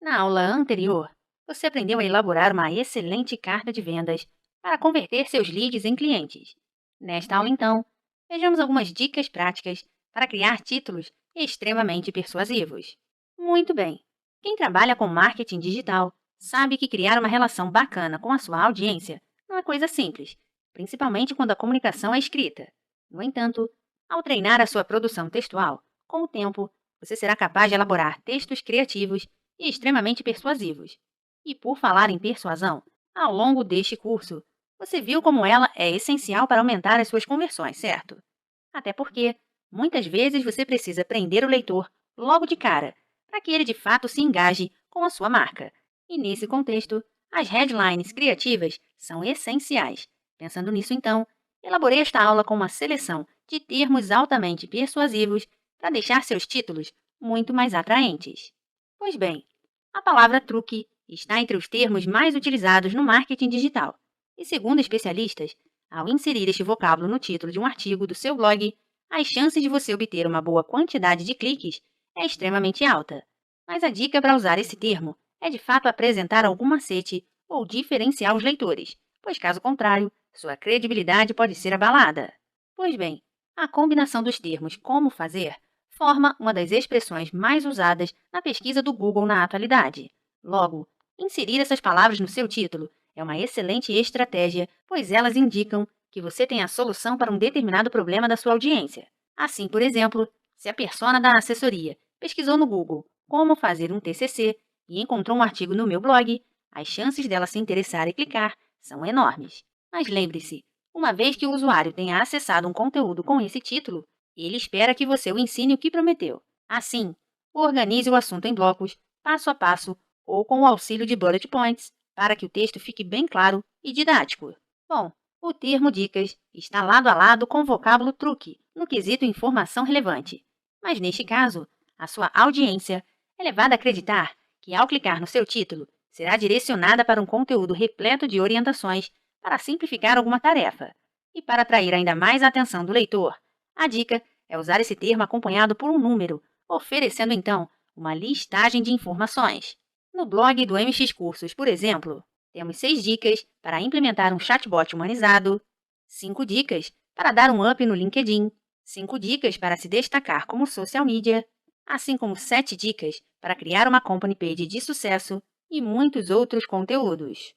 Na aula anterior, você aprendeu a elaborar uma excelente carta de vendas para converter seus leads em clientes. Nesta aula, então, vejamos algumas dicas práticas para criar títulos extremamente persuasivos. Muito bem! Quem trabalha com marketing digital sabe que criar uma relação bacana com a sua audiência não é coisa simples, principalmente quando a comunicação é escrita. No entanto, ao treinar a sua produção textual, com o tempo, você será capaz de elaborar textos criativos e extremamente persuasivos. E por falar em persuasão, ao longo deste curso, você viu como ela é essencial para aumentar as suas conversões, certo? Até porque, muitas vezes você precisa prender o leitor logo de cara, para que ele de fato se engaje com a sua marca. E nesse contexto, as headlines criativas são essenciais. Pensando nisso, então, elaborei esta aula com uma seleção de termos altamente persuasivos para deixar seus títulos muito mais atraentes. Pois bem, a palavra truque está entre os termos mais utilizados no marketing digital. E segundo especialistas, ao inserir este vocábulo no título de um artigo do seu blog, as chances de você obter uma boa quantidade de cliques é extremamente alta. Mas a dica para usar esse termo é de fato apresentar algum macete ou diferenciar os leitores, pois caso contrário, sua credibilidade pode ser abalada. Pois bem, a combinação dos termos como fazer forma uma das expressões mais usadas na pesquisa do Google na atualidade. Logo, inserir essas palavras no seu título é uma excelente estratégia, pois elas indicam que você tem a solução para um determinado problema da sua audiência. Assim, por exemplo, se a persona da assessoria pesquisou no Google como fazer um TCC e encontrou um artigo no meu blog, as chances dela se interessar e clicar são enormes. Mas lembre-se, uma vez que o usuário tenha acessado um conteúdo com esse título, ele espera que você o ensine o que prometeu. Assim, organize o assunto em blocos, passo a passo ou com o auxílio de bullet points, para que o texto fique bem claro e didático. Bom, o termo dicas está lado a lado com o vocábulo truque, no quesito informação relevante. Mas neste caso, a sua audiência é levada a acreditar que ao clicar no seu título, será direcionada para um conteúdo repleto de orientações para simplificar alguma tarefa. E para atrair ainda mais a atenção do leitor, a dica é usar esse termo acompanhado por um número, oferecendo então uma listagem de informações. No blog do MX Cursos, por exemplo, temos 6 dicas para implementar um chatbot humanizado, 5 dicas para dar um up no LinkedIn, 5 dicas para se destacar como social media, assim como 7 dicas para criar uma company page de sucesso e muitos outros conteúdos.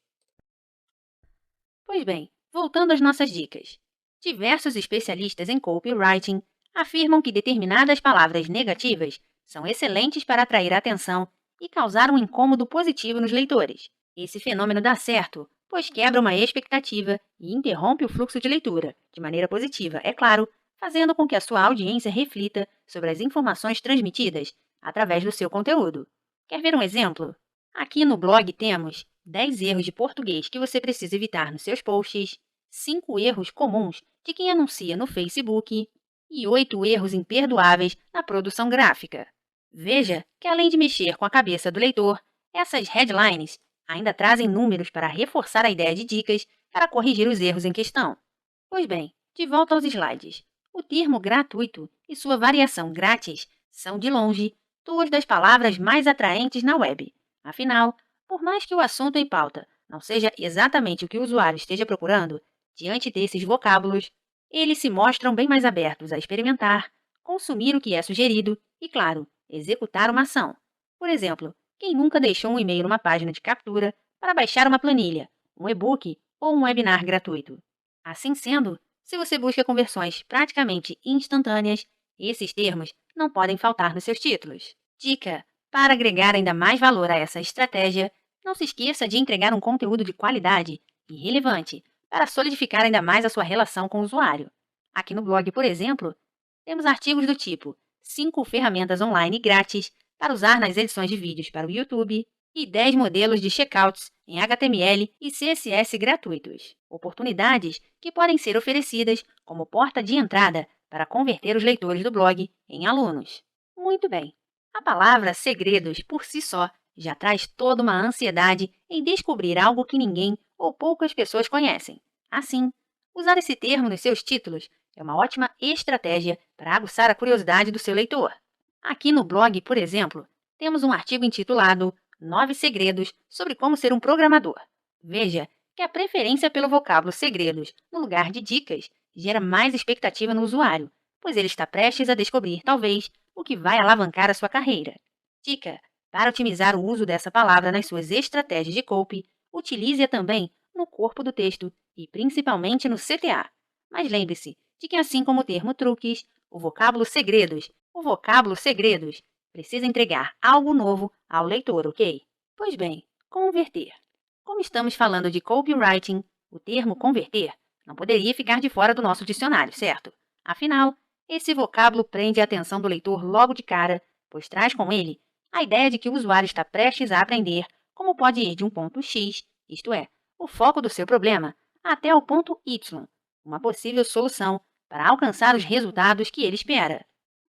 Pois bem, voltando às nossas dicas. Diversos especialistas em copywriting afirmam que determinadas palavras negativas são excelentes para atrair a atenção e causar um incômodo positivo nos leitores. Esse fenômeno dá certo, pois quebra uma expectativa e interrompe o fluxo de leitura, de maneira positiva, é claro, fazendo com que a sua audiência reflita sobre as informações transmitidas através do seu conteúdo. Quer ver um exemplo? Aqui no blog temos 10 erros de português que você precisa evitar nos seus posts, 5 erros comuns de quem anuncia no Facebook e 8 erros imperdoáveis na produção gráfica. Veja que, além de mexer com a cabeça do leitor, essas headlines ainda trazem números para reforçar a ideia de dicas para corrigir os erros em questão. Pois bem, de volta aos slides. O termo gratuito e sua variação grátis são, de longe, duas das palavras mais atraentes na web. Afinal, por mais que o assunto em pauta não seja exatamente o que o usuário esteja procurando, diante desses vocábulos, eles se mostram bem mais abertos a experimentar, consumir o que é sugerido e, claro, executar uma ação. Por exemplo, quem nunca deixou um e-mail numa página de captura para baixar uma planilha, um e-book ou um webinar gratuito? Assim sendo, se você busca conversões praticamente instantâneas, esses termos não podem faltar nos seus títulos. Dica: para agregar ainda mais valor a essa estratégia, não se esqueça de entregar um conteúdo de qualidade e relevante para solidificar ainda mais a sua relação com o usuário. Aqui no blog, por exemplo, temos artigos do tipo 5 ferramentas online grátis para usar nas edições de vídeos para o YouTube e 10 modelos de checkouts em HTML e CSS gratuitos. Oportunidades que podem ser oferecidas como porta de entrada para converter os leitores do blog em alunos. Muito bem. A palavra segredos, por si só, já traz toda uma ansiedade em descobrir algo que ninguém ou poucas pessoas conhecem. Assim, usar esse termo nos seus títulos é uma ótima estratégia para aguçar a curiosidade do seu leitor. Aqui no blog, por exemplo, temos um artigo intitulado 9 segredos sobre como ser um programador. Veja que a preferência pelo vocábulo segredos, no lugar de dicas, gera mais expectativa no usuário, pois ele está prestes a descobrir, talvez, o que vai alavancar a sua carreira. Dica: para otimizar o uso dessa palavra nas suas estratégias de copy, utilize-a também no corpo do texto e principalmente no CTA. Mas lembre-se de que, assim como o termo truques, o vocábulo segredos precisa entregar algo novo ao leitor, ok? Pois bem, converter. Como estamos falando de copywriting, o termo converter não poderia ficar de fora do nosso dicionário, certo? Afinal, esse vocábulo prende a atenção do leitor logo de cara, pois traz com ele a ideia de que o usuário está prestes a aprender como pode ir de um ponto X, isto é, o foco do seu problema, até o ponto Y, uma possível solução para alcançar os resultados que ele espera.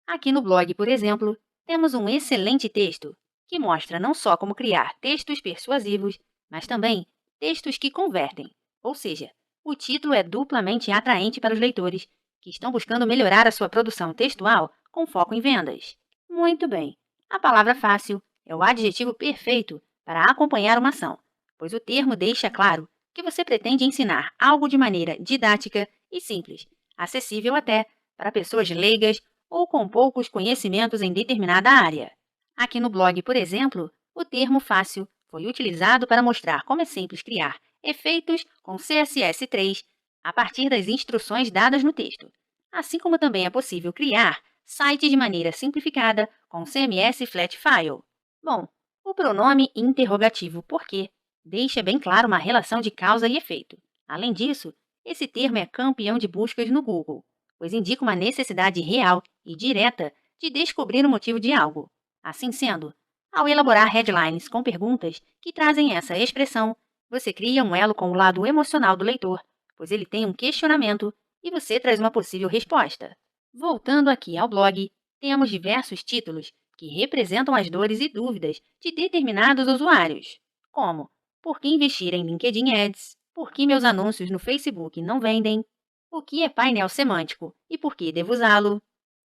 Aqui no blog, por exemplo, temos um excelente texto que mostra não só como criar textos persuasivos, mas também textos que convertem. Ou seja, o título é duplamente atraente para os leitores que estão buscando melhorar a sua produção textual com foco em vendas. Muito bem, a palavra fácil é o adjetivo perfeito para acompanhar uma ação, pois o termo deixa claro que você pretende ensinar algo de maneira didática e simples, acessível até para pessoas leigas ou com poucos conhecimentos em determinada área. Aqui no blog, por exemplo, o termo fácil foi utilizado para mostrar como é simples criar efeitos com CSS3 a partir das instruções dadas no texto, assim como também é possível criar sites de maneira simplificada com CMS Flat File. Bom, o pronome interrogativo porquê deixa bem claro uma relação de causa e efeito. Além disso, esse termo é campeão de buscas no Google, pois indica uma necessidade real e direta de descobrir o motivo de algo. Assim sendo, ao elaborar headlines com perguntas que trazem essa expressão, você cria um elo com o lado emocional do leitor, pois ele tem um questionamento e você traz uma possível resposta. Voltando aqui ao blog, temos diversos títulos que representam as dores e dúvidas de determinados usuários, como por que investir em LinkedIn Ads, por que meus anúncios no Facebook não vendem, o que é painel semântico e por que devo usá-lo,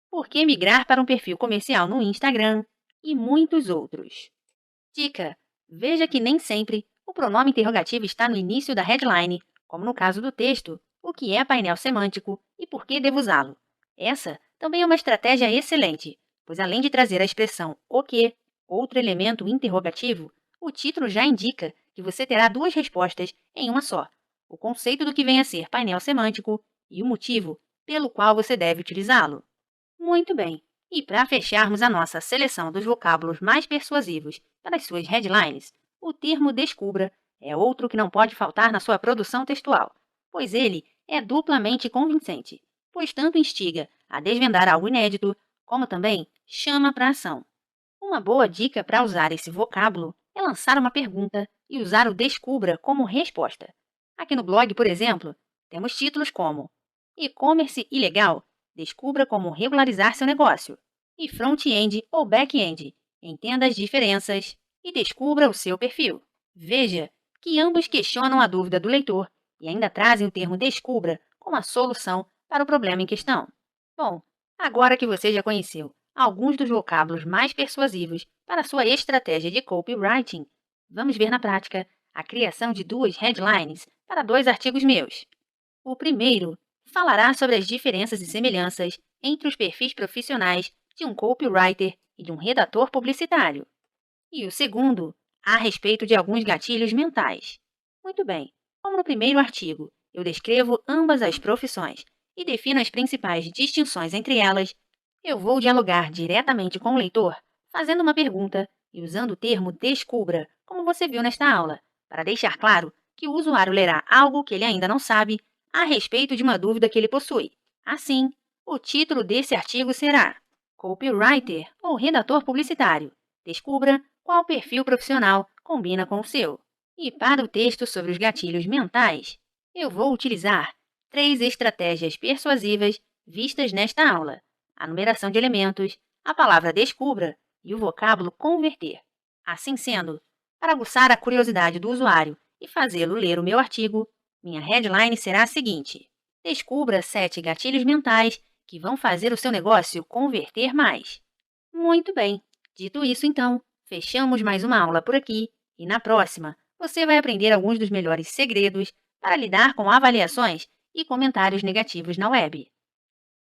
por que migrar para um perfil comercial no Instagram e muitos outros. Dica: veja que nem sempre o pronome interrogativo está no início da headline, como no caso do texto, o que é painel semântico e por que devo usá-lo. Essa também é uma estratégia excelente, pois além de trazer a expressão o que, outro elemento interrogativo, o título já indica que você terá duas respostas em uma só: o conceito do que vem a ser painel semântico e o motivo pelo qual você deve utilizá-lo. Muito bem. E para fecharmos a nossa seleção dos vocábulos mais persuasivos para as suas headlines, o termo descubra é outro que não pode faltar na sua produção textual, pois ele é duplamente convincente, pois tanto instiga a desvendar algo inédito, como também chama para a ação. Uma boa dica para usar esse vocábulo é lançar uma pergunta e usar o descubra como resposta. Aqui no blog, por exemplo, temos títulos como E-commerce ilegal. Descubra como regularizar seu negócio. E front-end ou back-end. Entenda as diferenças e descubra o seu perfil. Veja que ambos questionam a dúvida do leitor e ainda trazem o termo descubra como a solução para o problema em questão. Bom, agora que você já conheceu alguns dos vocábulos mais persuasivos para sua estratégia de copywriting, vamos ver na prática a criação de duas headlines para dois artigos meus. O primeiro falará sobre as diferenças e semelhanças entre os perfis profissionais de um copywriter e de um redator publicitário. E o segundo, a respeito de alguns gatilhos mentais. Muito bem, como no primeiro artigo, eu descrevo ambas as profissões e defino as principais distinções entre elas, eu vou dialogar diretamente com o leitor, fazendo uma pergunta e usando o termo descubra, como você viu nesta aula, para deixar claro que o usuário lerá algo que ele ainda não sabe a respeito de uma dúvida que ele possui. Assim, o título desse artigo será Copywriter ou Redator Publicitário. Descubra qual perfil profissional combina com o seu. E para o texto sobre os gatilhos mentais, eu vou utilizar 3 estratégias persuasivas vistas nesta aula: a numeração de elementos, a palavra descubra e o vocábulo converter. Assim sendo, para aguçar a curiosidade do usuário e fazê-lo ler o meu artigo, minha headline será a seguinte: descubra 7 gatilhos mentais que vão fazer o seu negócio converter mais. Muito bem. Dito isso, então, Fechamos mais uma aula por aqui e na próxima você vai aprender alguns dos melhores segredos para lidar com avaliações e comentários negativos na web.